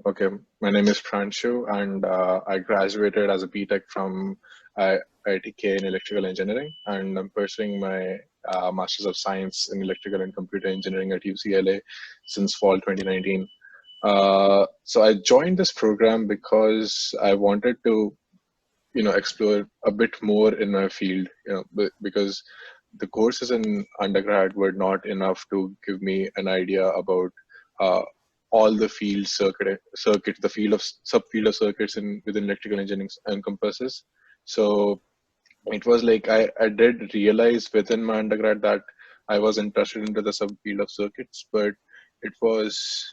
Okay, my name is Pranshu, and I graduated as a BTech from IITK in electrical engineering, and I'm pursuing my Masters of Science in Electrical and Computer Engineering at UCLA since fall 2019. So I joined this program because I wanted to, explore a bit more in my field, because the courses in undergrad were not enough to give me an idea about uh, all the circuit, the field of subfield of circuits in within electrical engineering encompasses. So it was like I did realize within my undergrad that I was interested into the subfield of circuits, but it was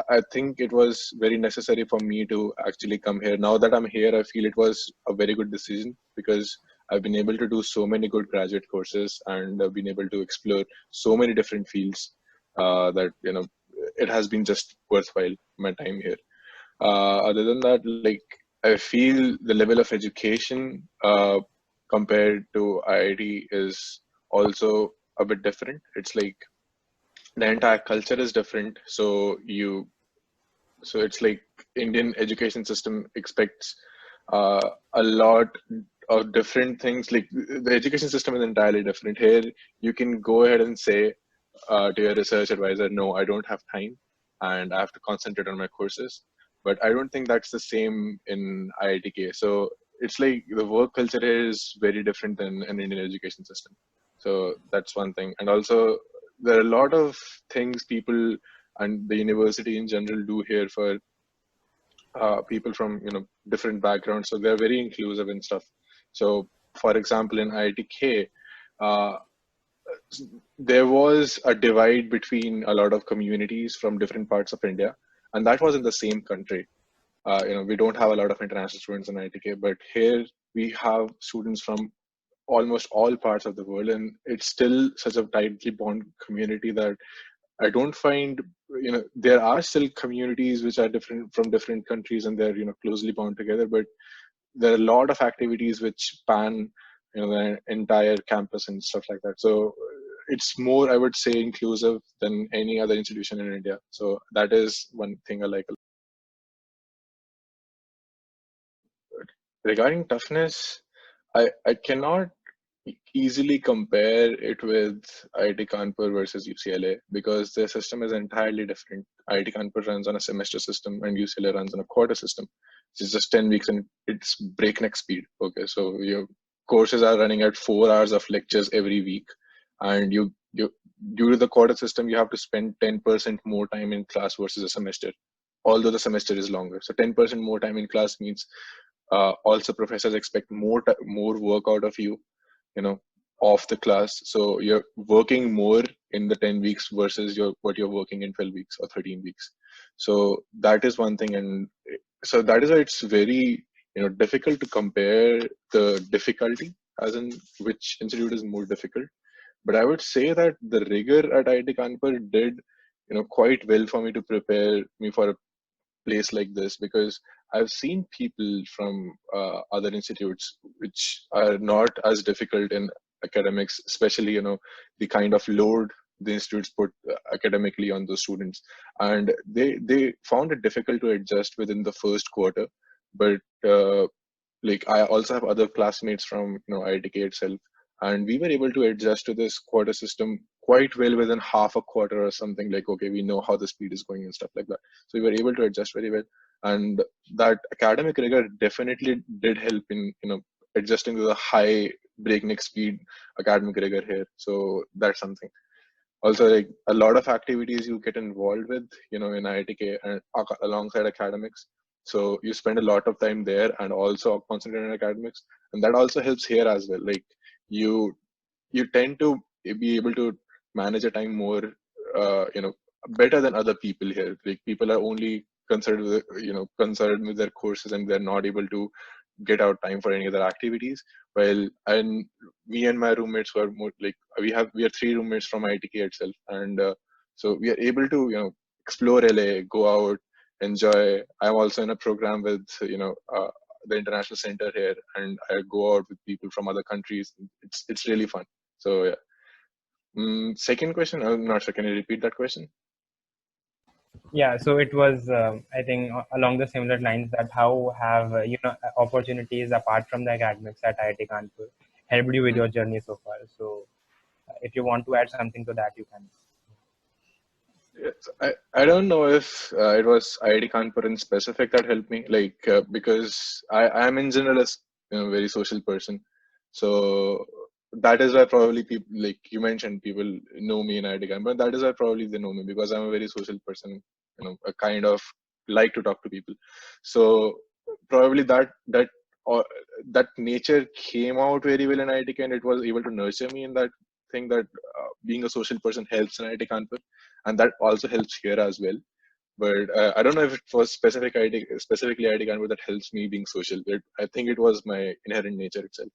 I think it was very necessary for me to actually come here. Now that I'm here, I feel it was a very good decision because I've been able to do so many good graduate courses and I've been able to explore so many different fields that it has been just worthwhile my time here. Other than that, like I feel the level of education compared to IIT is also a bit different. It's like the entire culture is different. So it's like Indian education system expects a lot of different things. Like the education system is entirely different. Here, you can go ahead and say to your research advisor, no, I don't have time and I have to concentrate on my courses. But I don't think that's the same in IITK. So it's like the work culture here is very different than an Indian education system. So that's one thing. And also, there are a lot of things people and the university in general do here for people from different backgrounds. So they're very inclusive and stuff. So, for example, in IITK, uh, there was a divide between a lot of communities from different parts of India, and that was in the same country. We don't have a lot of international students in IITK, but here we have students from almost all parts of the world, and it's still such a tightly bond community that I don't find, there are still communities which are different from different countries and they're, closely bound together, but there are a lot of activities which span, the entire campus and stuff like that. So it's more, I would say, inclusive than any other institution in India. So that is one thing I like. Regarding toughness, I cannot easily compare it with IIT Kanpur versus UCLA because their system is entirely different. IIT Kanpur runs on a semester system and UCLA runs on a quarter system. It's just 10 weeks and it's breakneck speed. Okay, so your courses are running at 4 hours of lectures every week, and you due to the quarter system you have to spend 10% more time in class versus a semester, although the semester is longer. So 10% more time in class means also professors expect more work out of you, you know off the class, so you're working more in the 10 weeks versus what you're working in 12 weeks or 13 weeks. So that is one thing, and so that is why it's very difficult to compare the difficulty as in which institute is more difficult. But I would say that the rigor at IIT Kanpur did quite well for me to prepare me for a place like this, because I've seen people from other institutes which are not as difficult in academics, especially the kind of load the institutes put academically on the students, and they found it difficult to adjust within the first quarter. But like I also have other classmates from IITK itself, and we were able to adjust to this quarter system quite well within half a quarter or something. Like, okay, we know how the speed is going and stuff like that, so we were able to adjust very well. And that academic rigor definitely did help in adjusting to the high breakneck speed academic rigor here. So that's something. Also, like a lot of activities you get involved with in IITK and alongside academics, so you spend a lot of time there and also concentrate on academics, and that also helps here as well. Like you you tend to be able to manage your time more better than other people here. Like people are only concerned with their courses, and they're not able to get out time for any other activities. Well, and me and my roommates were more like, we are three roommates from ITK itself, and so we are able to explore LA, go out, enjoy. I'm also in a program with the international center here, and I go out with people from other countries. It's really fun. So yeah. Second question, I'm not sure. Can you repeat that question? Yeah, so it was, I think, along the similar lines, that how have opportunities apart from the academics at IIT Kanpur helped you with Hmm. your journey so far. So, if you want to add something to that, you can. Yes, I don't know if it was IIT Kanpur in specific that helped me, like because I'm in general a very social person, so that is why probably people, like you mentioned, people know me in IIT Kanpur. That is why probably they know me because I'm a very social person, a kind of like to talk to people. So probably or that nature came out very well in IIT, and it was able to nurture me in that thing that being a social person helps in IIT Kanpur, and that also helps here as well. But I don't know if it was specifically IIT Kanpur that helps me being social. I think it was my inherent nature itself.